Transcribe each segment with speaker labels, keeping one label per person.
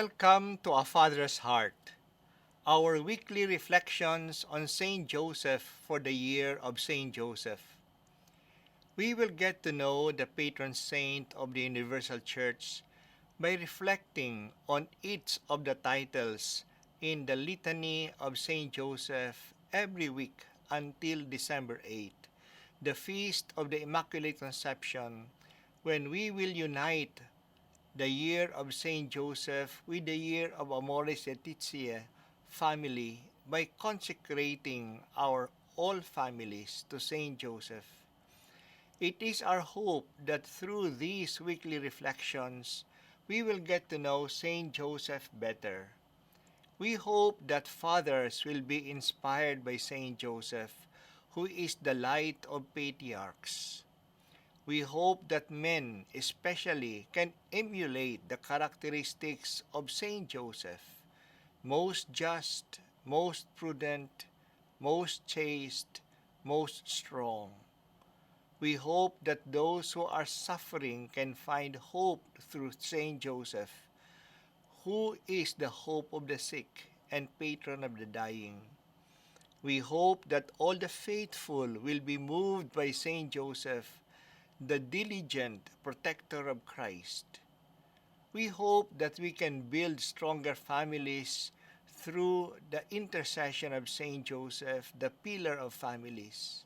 Speaker 1: Welcome to A Father's Heart, our weekly reflections on St. Joseph for the year of St. Joseph. We will get to know the patron saint of the Universal Church by reflecting on each of the titles in the Litany of St. Joseph every week until December 8th, the Feast of the Immaculate Conception, when we will unite the year of St. Joseph with the year of Amoris Laetitia family by consecrating our all families to St. Joseph. It is our hope that through these weekly reflections, we will get to know St. Joseph better. We hope that fathers will be inspired by St. Joseph, who is the light of patriarchs. We hope that men especially can emulate the characteristics of St. Joseph, most just, most prudent, most chaste, most strong. We hope that those who are suffering can find hope through St. Joseph, who is the hope of the sick and patron of the dying. We hope that all the faithful will be moved by St. Joseph, the diligent protector of Christ. We hope that we can build stronger families through the intercession of St. Joseph, the pillar of families.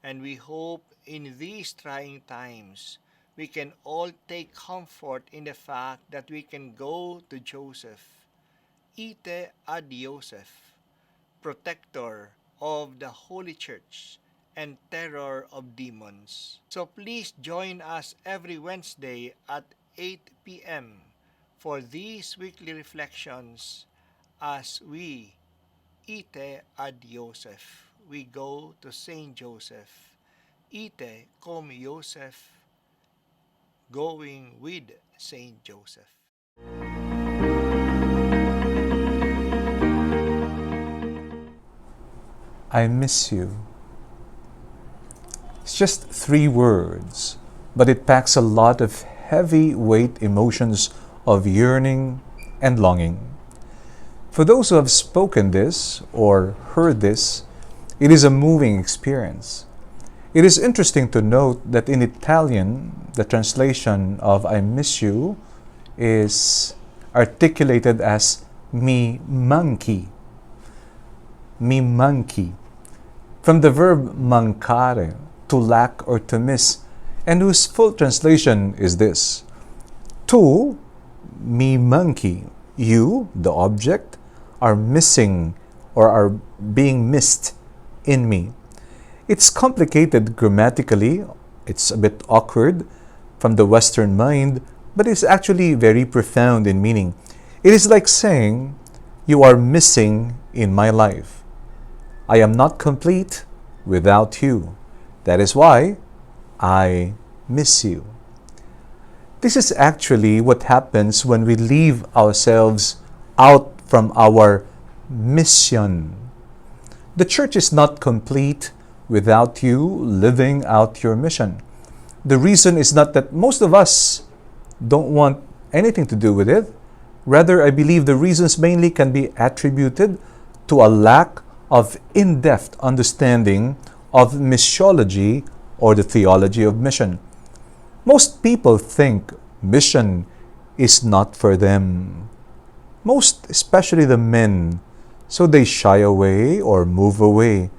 Speaker 1: And we hope in these trying times, we can all take comfort in the fact that we can go to Joseph, ite ad Joseph, protector of the Holy Church and terror of demons. So please join us every Wednesday at 8 p.m. for these weekly reflections as we, ite ad Joseph, we go to St. Joseph, ite cum Joseph, going with St. Joseph.
Speaker 2: I miss you. It's just 3 words, but it packs a lot of heavyweight emotions of yearning and longing. For those who have spoken this or heard this, it is a moving experience. It is interesting to note that in Italian, the translation of I miss you is articulated as mi manchi. Mi manchi. From the verb mancare, to lack or to miss, and whose full translation is this: Tu, mi manchi, you, the object, are missing or are being missed in me. It's complicated grammatically, it's a bit awkward from the Western mind, but it's actually very profound in meaning. It is like saying, you are missing in my life. I am not complete without you. That is why I miss you. This is actually what happens when we leave ourselves out from our mission. The church is not complete without you living out your mission. The reason is not that most of us don't want anything to do with it. Rather, I believe the reasons mainly can be attributed to a lack of in-depth understanding of missiology or the theology of mission. Most people think mission is not for them. Most, especially the men, so they shy away or move away.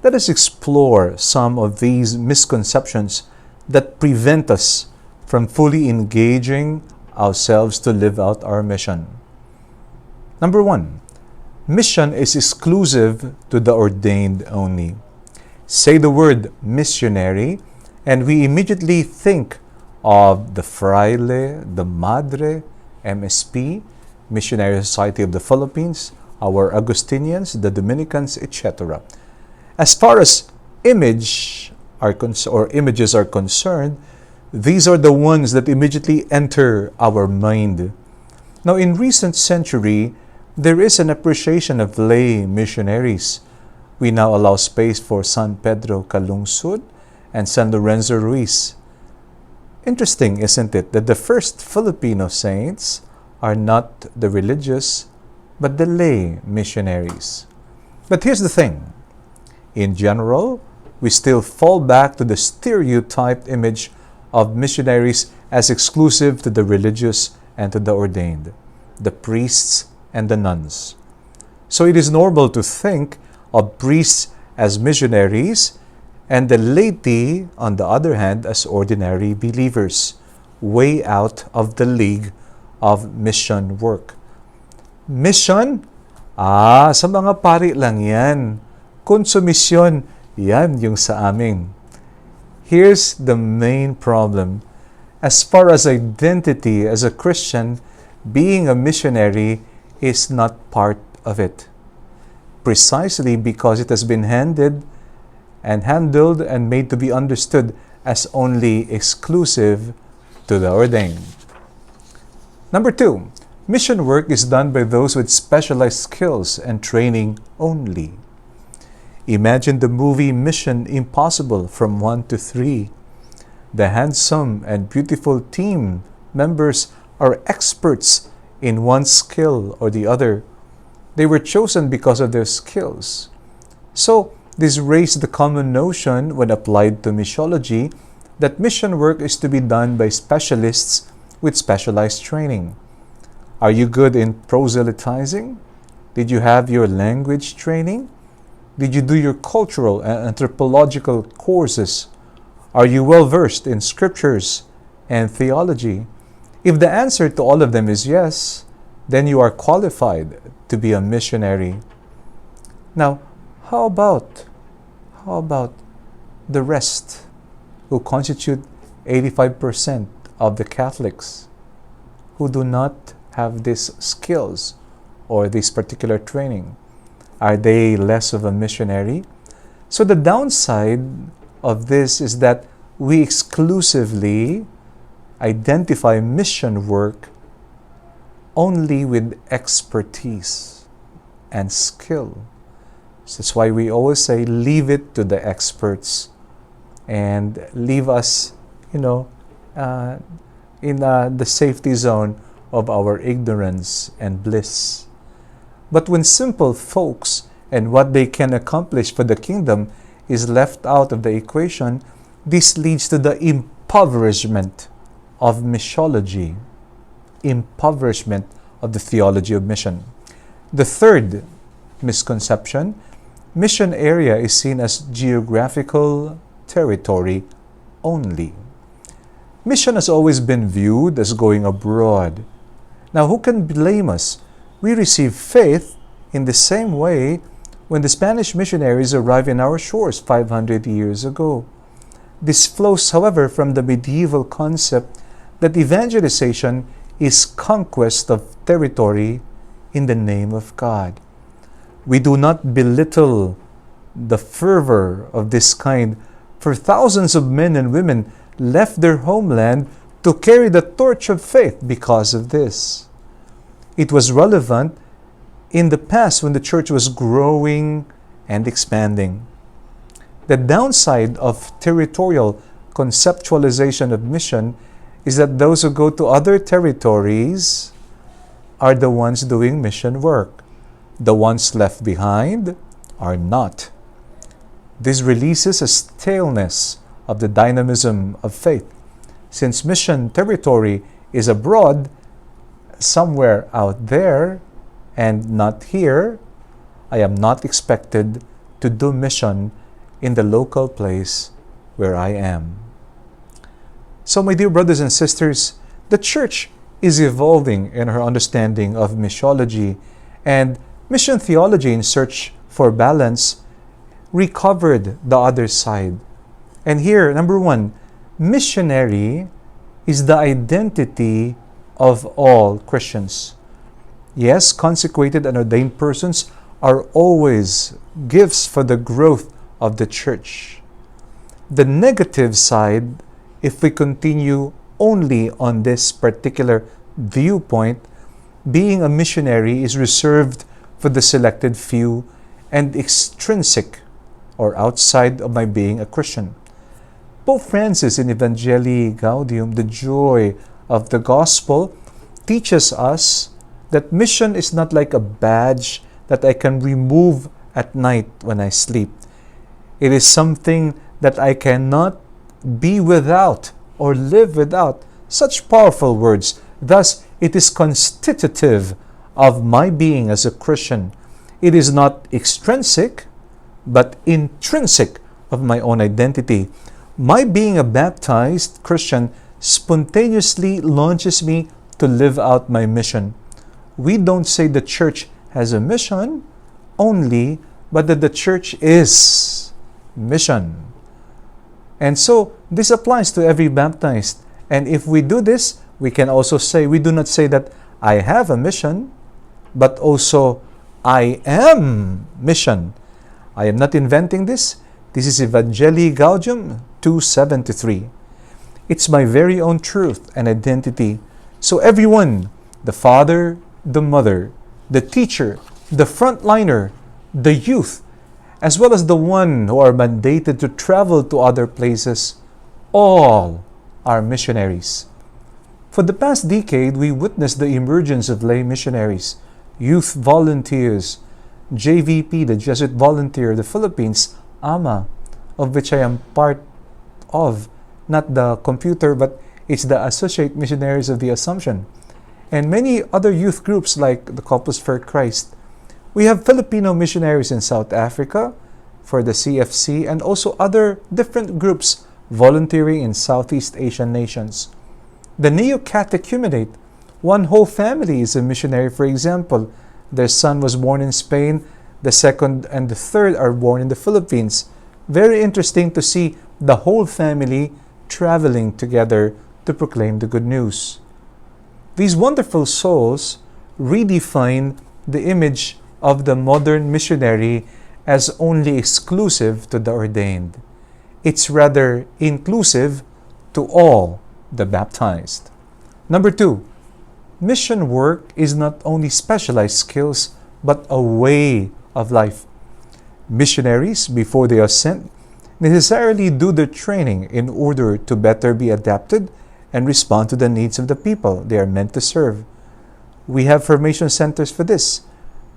Speaker 2: Let us explore some of these misconceptions that prevent us from fully engaging ourselves to live out our mission. Number 1, mission is exclusive to the ordained only. Say the word missionary, and we immediately think of the fraile, the madre, MSP, Missionary Society of the Philippines, our Augustinians, the Dominicans, etc. As far as images are concerned, these are the ones that immediately enter our mind. Now, in recent century, there is an appreciation of lay missionaries. We now allow space for San Pedro Calungsod and San Lorenzo Ruiz. Interesting, isn't it, that the first Filipino saints are not the religious, but the lay missionaries. But here's the thing. In general, we still fall back to the stereotyped image of missionaries as exclusive to the religious and to the ordained, the priests and the nuns. So it is normal to think of priests as missionaries and the laity, on the other hand, as ordinary believers, way out of the league of mission work. Mission? Sa mga pari lang yan. Konsumisyon, yan yung sa amin. Here's the main problem. As far as identity as a Christian, being a missionary is not part of it. Precisely because it has been handled and made to be understood as only exclusive to the ordained. Number 2, mission work is done by those with specialized skills and training only. Imagine the movie Mission Impossible from 1 to 3. The handsome and beautiful team members are experts in one skill or the other. They were chosen because of their skills. So, this raised the common notion when applied to missiology that mission work is to be done by specialists with specialized training. Are you good in proselytizing? Did you have your language training? Did you do your cultural and anthropological courses? Are you well versed in scriptures and theology? If the answer to all of them is yes, then you are qualified to be a missionary. Now, how about the rest, who constitute 85% of the Catholics, who do not have these skills or this particular training? Are they less of a missionary? So the downside of this is that we exclusively identify mission work only with expertise and skill. So that's why we always say, leave it to the experts and leave us, in the safety zone of our ignorance and bliss. But when simple folks and what they can accomplish for the kingdom is left out of the equation, this leads to the impoverishment of missiology, impoverishment of the theology of mission. The third misconception, mission area is seen as geographical territory only. Mission has always been viewed as going abroad. Now, who can blame us? We receive faith in the same way when the Spanish missionaries arrived in our shores 500 years ago. This flows, however, from the medieval concept that evangelization is conquest of territory in the name of God. We do not belittle the fervor of this kind, for thousands of men and women left their homeland to carry the torch of faith because of this. It was relevant in the past when the church was growing and expanding. The downside of territorial conceptualization of mission is that those who go to other territories are the ones doing mission work. The ones left behind are not. This releases a staleness of the dynamism of faith. Since mission territory is abroad, somewhere out there and not here, I am not expected to do mission in the local place where I am. So, my dear brothers and sisters, the church is evolving in her understanding of missiology, and mission theology in search for balance recovered the other side. And here, number 1, missionary is the identity of all Christians. Yes, consecrated and ordained persons are always gifts for the growth of the church. The negative side, if we continue only on this particular viewpoint, being a missionary is reserved for the selected few and extrinsic or outside of my being a Christian. Pope Francis in Evangelii Gaudium, the joy of the gospel, teaches us that mission is not like a badge that I can remove at night when I sleep. It is something that I cannot be without or live without. Such powerful words. Thus, it is constitutive of my being as a Christian. It is not extrinsic, but intrinsic of my own identity. My being a baptized Christian spontaneously launches me to live out my mission. We don't say the church has a mission only, but that the church is mission. And so, this applies to every baptized. And if we do this, we can also say, we do not say that I have a mission, but also I am mission. I am not inventing this. This is Evangelii Gaudium 2:7-3. It's my very own truth and identity. So everyone, the father, the mother, the teacher, the frontliner, the youth, as well as the one who are mandated to travel to other places, all are missionaries. For the past decade, we witnessed the emergence of lay missionaries, youth volunteers, JVP, the Jesuit volunteer of the Philippines, AMA, of which I am part of, not the computer, but it's the Associate Missionaries of the Assumption, and many other youth groups like the Corpus for Christ. We have Filipino missionaries in South Africa for the CFC, and also other different groups volunteering in Southeast Asian nations. The neo-catechumenate, one whole family is a missionary, for example. Their son was born in Spain, the second and the third are born in the Philippines. Very interesting to see the whole family traveling together to proclaim the good news. These wonderful souls redefine the image of the modern missionary as only exclusive to the ordained. It's rather inclusive to all the baptized. Number 2, mission work is not only specialized skills, but a way of life. Missionaries, before they are sent, necessarily do their training in order to better be adapted and respond to the needs of the people they are meant to serve. We have formation centers for this.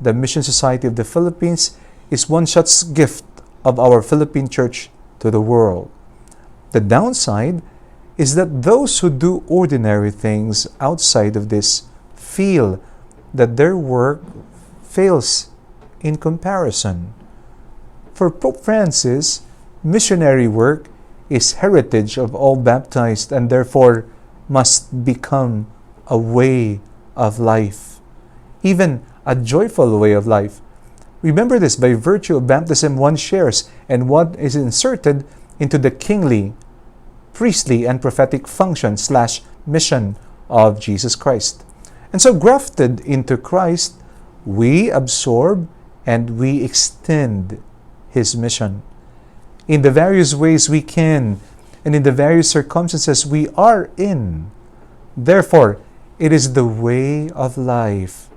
Speaker 2: The Mission Society of the Philippines is one such gift of our Philippine Church to the world. The downside is that those who do ordinary things outside of this feel that their work fails in comparison. For Pope Francis, missionary work is heritage of all baptized and therefore must become a way of life, even a joyful way of life. Remember this, by virtue of baptism one shares and one is inserted into the kingly, priestly, and prophetic function / mission of Jesus Christ. And so grafted into Christ, we absorb and we extend His mission in the various ways we can and in the various circumstances we are in. Therefore, it is the way of life,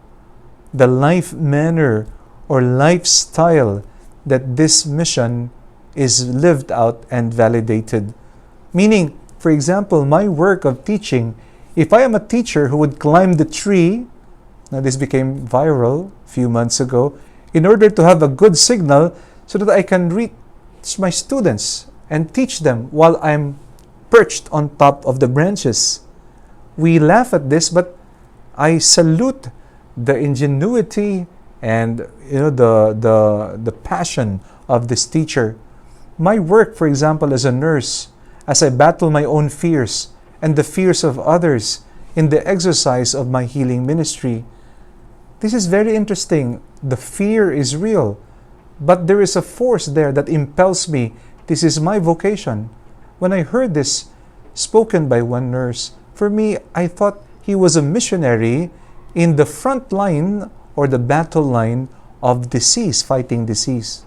Speaker 2: the life manner or lifestyle that this mission is lived out and validated. Meaning, for example, my work of teaching, if I am a teacher who would climb the tree, now this became viral a few months ago, in order to have a good signal so that I can reach my students and teach them while I'm perched on top of the branches. We laugh at this, but I salute the ingenuity and the passion of this teacher. My work, for example, as a nurse, as I battle my own fears and the fears of others in the exercise of my healing ministry. This is very interesting. The fear is real, but there is a force there that impels me. This is my vocation. When I heard this spoken by one nurse, for me, I thought he was a missionary in the front line or the battle line of disease, fighting disease.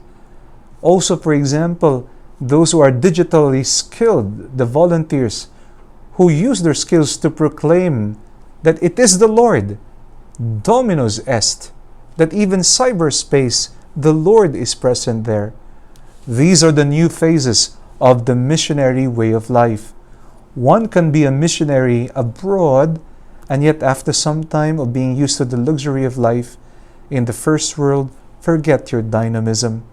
Speaker 2: Also, for example, those who are digitally skilled, the volunteers who use their skills to proclaim that it is the Lord, Dominus est, that even cyberspace, the Lord is present there. These are the new phases of the missionary way of life. One can be a missionary abroad and yet after some time of being used to the luxury of life in the first world, forget your dynamism.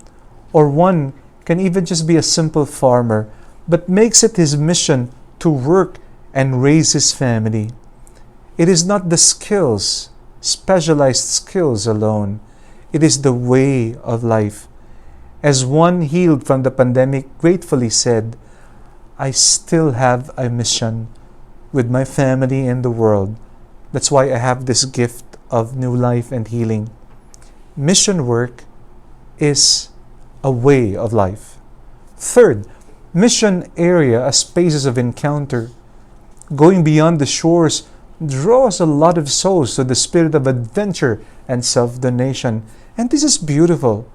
Speaker 2: Or one can even just be a simple farmer, but makes it his mission to work and raise his family. It is not the skills, specialized skills alone. It is the way of life. As one healed from the pandemic gratefully said, I still have a mission with my family and the world. That's why I have this gift of new life and healing. Mission work is a way of life. Third, mission area as spaces of encounter. Going beyond the shores draws a lot of souls to the spirit of adventure and self-donation. And this is beautiful.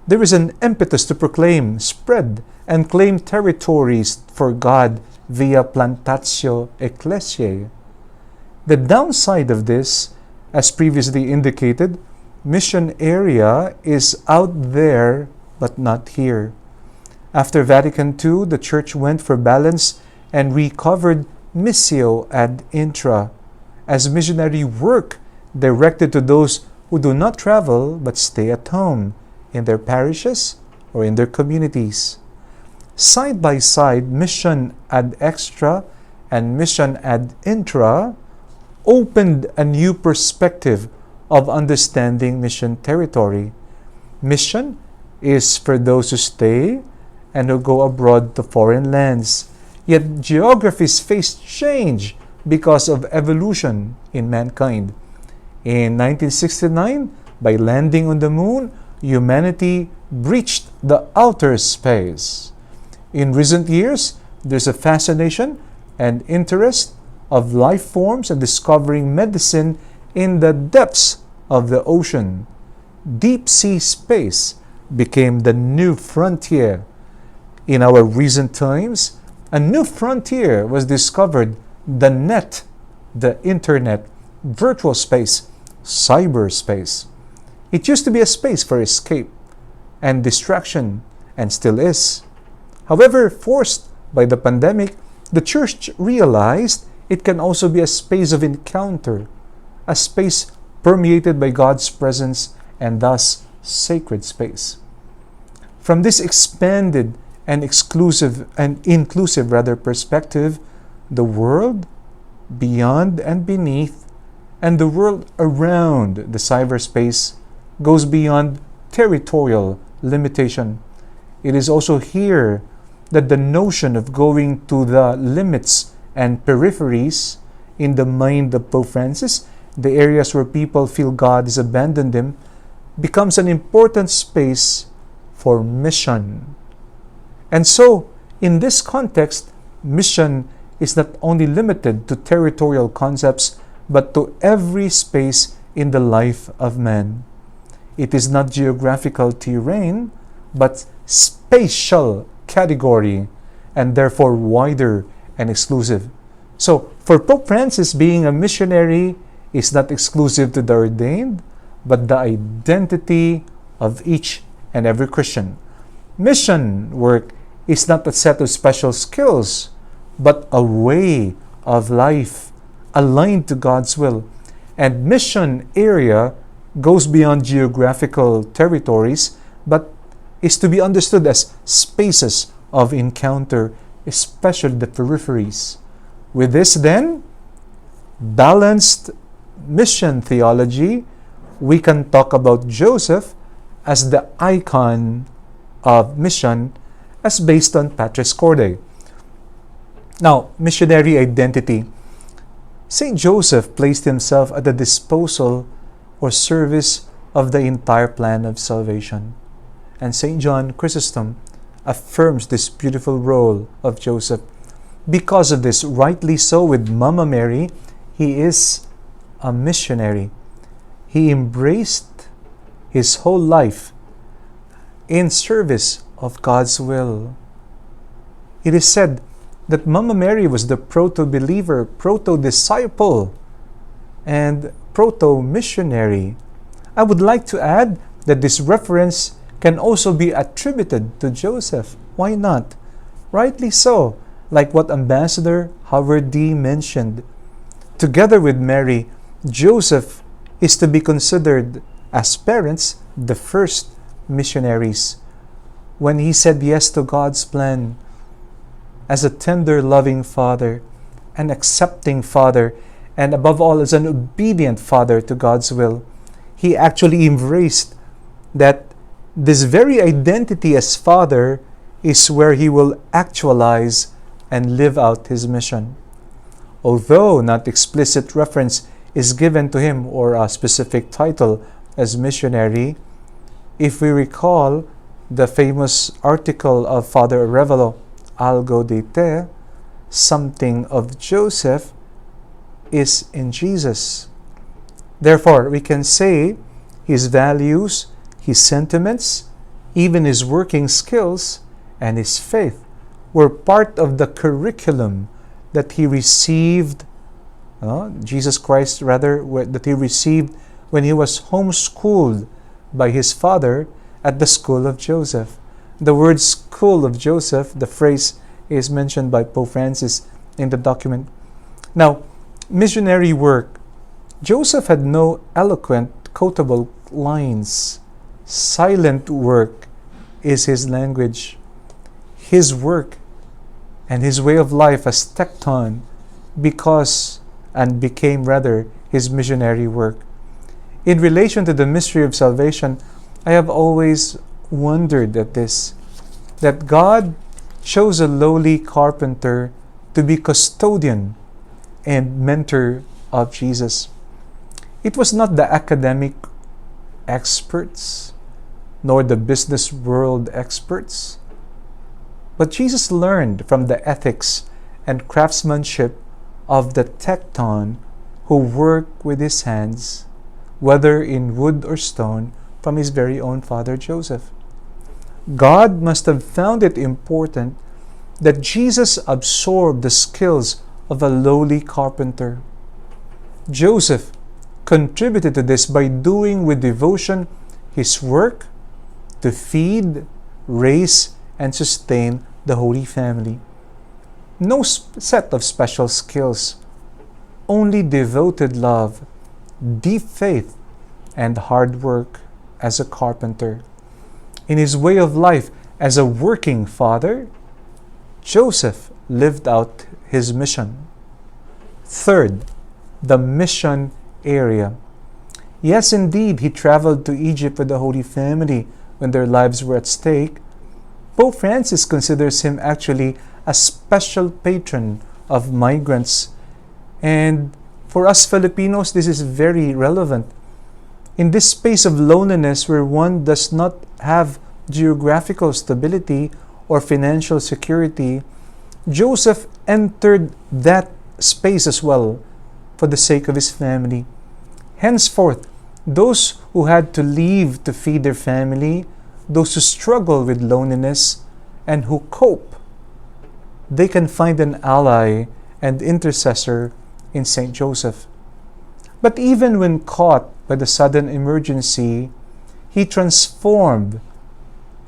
Speaker 2: There is an impetus to proclaim, spread, and claim territories for God via plantatio ecclesiae. The downside of this, as previously indicated, mission area is out there but not here. After Vatican II, the Church went for balance and recovered missio ad intra as missionary work directed to those who do not travel but stay at home in their parishes or in their communities. Side by side, mission ad extra and mission ad intra opened a new perspective of understanding mission territory. Mission is for those who stay and who go abroad to foreign lands. Yet geographies face change because of evolution in mankind. In 1969, by landing on the moon, humanity breached the outer space. In recent years, there's a fascination and interest of life forms and discovering medicine in the depths of the ocean. Deep sea space became the new frontier. In our recent times, a new frontier was discovered: the net, the internet, virtual space, cyberspace. It used to be a space for escape and distraction, and still is. However, forced by the pandemic, the Church realized it can also be a space of encounter, a space permeated by God's presence and thus sacred space. From this expanded and inclusive perspective, the world beyond and beneath and the world around the cyberspace goes beyond territorial limitation. It is also here that the notion of going to the limits and peripheries in the mind of Pope Francis, the areas where people feel God has abandoned them, becomes an important space for mission. And so, in this context, mission is not only limited to territorial concepts, but to every space in the life of man. It is not geographical terrain, but spatial category, and therefore wider and exclusive. So, for Pope Francis, being a missionary is not exclusive to the ordained, but the identity of each and every Christian. Mission work is not a set of special skills, but a way of life aligned to God's will. And mission area goes beyond geographical territories, but is to be understood as spaces of encounter, especially the peripheries. With this then, balanced mission theology, we can talk about Joseph as the icon of mission as based on Patris Corde. Now, missionary identity. St. Joseph placed himself at the disposal or service of the entire plan of salvation. And St. John Chrysostom affirms this beautiful role of Joseph. Because of this, rightly so with Mama Mary, he is a missionary. He embraced his whole life in service of God's will. It is said that Mama Mary was the proto-believer, proto-disciple, and proto-missionary. I would like to add that this reference can also be attributed to Joseph. Why not? Rightly so, like what Ambassador Howard D. mentioned. Together with Mary, Joseph is to be considered as parents the first missionaries. When he said yes to God's plan as a tender, loving father, an accepting father, and above all, as an obedient father to God's will, he actually embraced that this very identity as father is where he will actualize and live out his mission. Although not explicit reference is given to him or a specific title as missionary, if we recall the famous article of Father Arevalo, Algo de Te, something of Joseph is in Jesus. Therefore, we can say his values, his sentiments, even his working skills, and his faith were part of the curriculum that he received, Jesus Christ rather, that he received when he was homeschooled by his father at the school of Joseph. The word school of Joseph, the phrase is mentioned by Pope Francis in the document. Now, missionary work. Joseph had no eloquent, quotable lines. Silent work is his language. His work and his way of life as tecton became his missionary work. In relation to the mystery of salvation, I have always wondered at this, that God chose a lowly carpenter to be custodian and mentor of Jesus. It was not the academic experts, nor the business world experts, but Jesus learned from the ethics and craftsmanship of the tecton who worked with his hands, whether in wood or stone, from his very own father Joseph. God must have found it important that Jesus absorbed the skills of a lowly carpenter. Joseph contributed to this by doing with devotion his work to feed, raise, and sustain the Holy Family. No set of special skills, only devoted love, deep faith, and hard work as a carpenter. In his way of life as a working father, Joseph lived out his mission. Third, the mission area. Yes, indeed, he traveled to Egypt with the Holy Family when their lives were at stake. Pope Francis considers him actually a special patron of migrants. And for us Filipinos, this is very relevant. In this space of loneliness where one does not have geographical stability or financial security, Joseph entered that space as well for the sake of his family. Henceforth, those who had to leave to feed their family, those who struggle with loneliness and who cope, they can find an ally and intercessor in St. Joseph. But even when caught by the sudden emergency, he transformed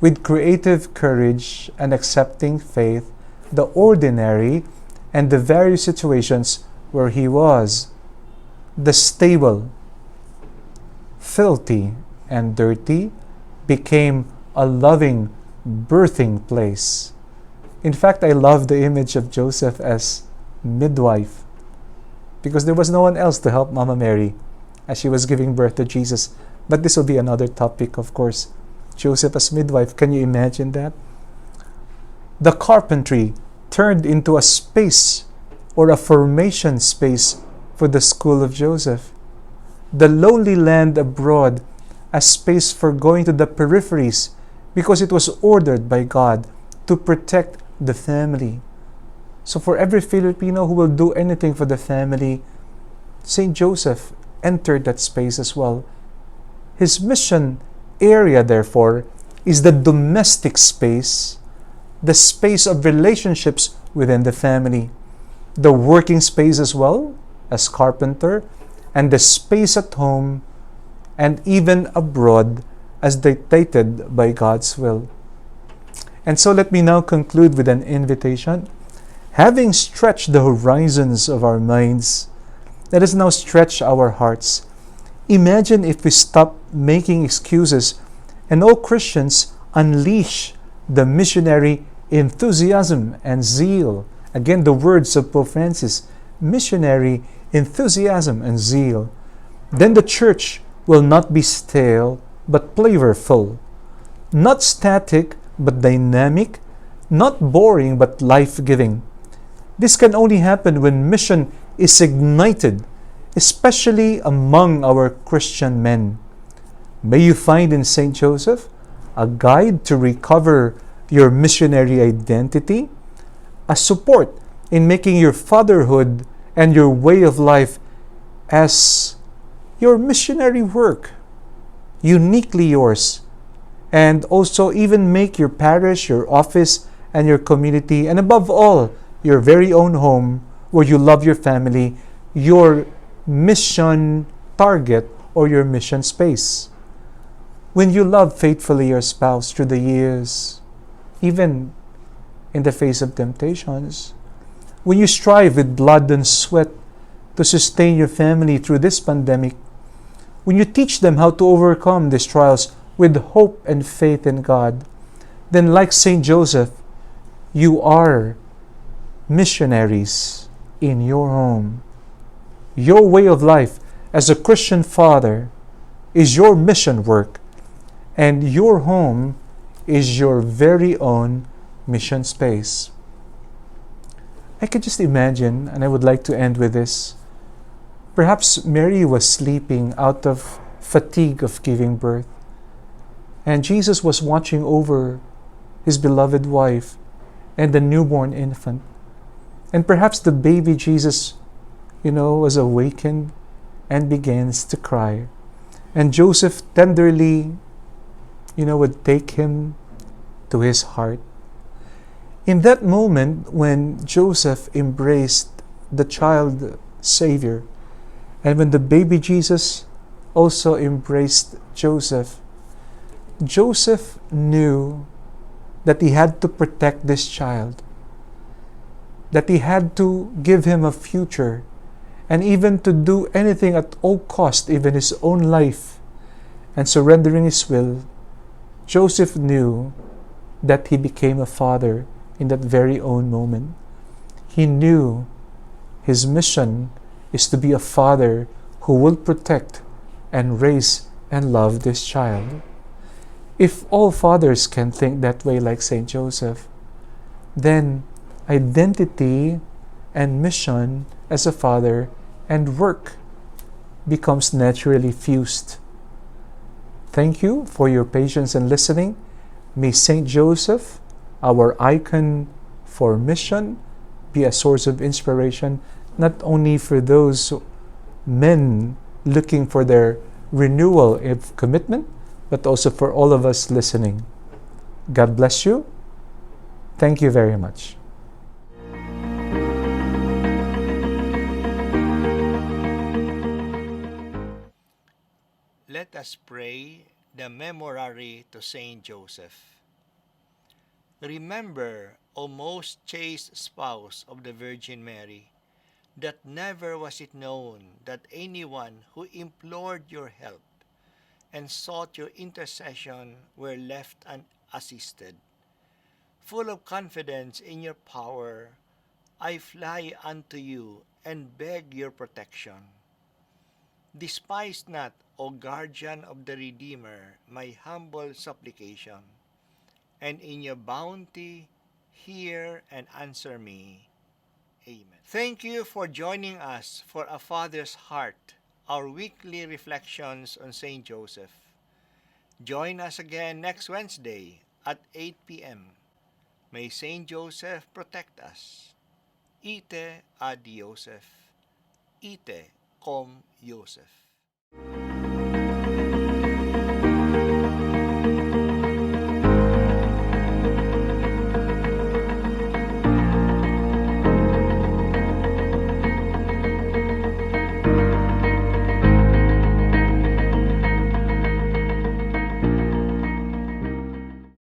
Speaker 2: with creative courage and accepting faith the ordinary and the various situations where he was. The stable, filthy, and dirty became a loving birthing place. In fact, I love the image of Joseph as midwife, because there was no one else to help Mama Mary as she was giving birth to Jesus. But this will be another topic, of course. Joseph as midwife, can you imagine that? The carpentry turned into a space or a formation space for the school of Joseph. The lonely land abroad, a space for going to the peripheries because it was ordered by God to protect the family. So for every Filipino who will do anything for the family, St. Joseph entered that space as well. His mission area, therefore, is the domestic space, the space of relationships within the family, the working space as well as carpenter, and the space at home and even abroad as dictated by God's will. And so let me now conclude with an invitation. Having stretched the horizons of our minds Let us now stretch our hearts. Imagine if we stop making excuses and all Christians unleash the missionary enthusiasm and zeal. Again, the words of Pope Francis, missionary enthusiasm and zeal. Then the church will not be stale but flavorful, not static but dynamic, not boring but life giving. This can only happen when mission is ignited, especially among our Christian men. May you find in St. Joseph a guide to recover your missionary identity, a support in making your fatherhood and your way of life as your missionary work, uniquely yours, and also even make your parish, your office, and your community, and above all, your very own home where you love your family, your mission target or your mission space. When you love faithfully your spouse through the years, even in the face of temptations, when you strive with blood and sweat to sustain your family through this pandemic, when you teach them how to overcome these trials with hope and faith in God, then like St. Joseph, you are missionaries in your home. Your way of life as a Christian father is your mission work, and your home is your very own mission space. I could just imagine, and I would like to end with this. Perhaps Mary was sleeping out of fatigue of giving birth, and Jesus was watching over his beloved wife and the newborn infant. And perhaps the baby Jesus, was awakened and begins to cry. And Joseph tenderly, would take him to his heart. In that moment, when Joseph embraced the child Savior, and when the baby Jesus also embraced Joseph, Joseph knew that he had to protect this child, that he had to give him a future, and even to do anything at all cost, even his own life, and surrendering his will. Joseph knew that he became a father in that very own moment. He knew his mission is to be a father who will protect and raise and love this child. If all fathers can think that way like St. Joseph, then identity and mission as a father and work becomes naturally fused. Thank you for your patience and listening. May St. Joseph, our icon for mission, be a source of inspiration, not only for those men looking for their renewal of commitment, but also for all of us listening. God bless you. Thank you very much.
Speaker 1: Let us pray the Memorare to Saint Joseph. Remember, O most chaste spouse of the Virgin Mary, that never was it known that anyone who implored your help and sought your intercession were left unassisted. Full of confidence in your power, I fly unto you and beg your protection. Despise not, O guardian of the Redeemer, my humble supplication, and in your bounty hear and answer me. Amen. Thank you for joining us for A Father's Heart, our weekly reflections on St. Joseph. Join us again next Wednesday at 8 p.m. May St. Joseph protect us. Ite ad Joseph, ite cum Joseph.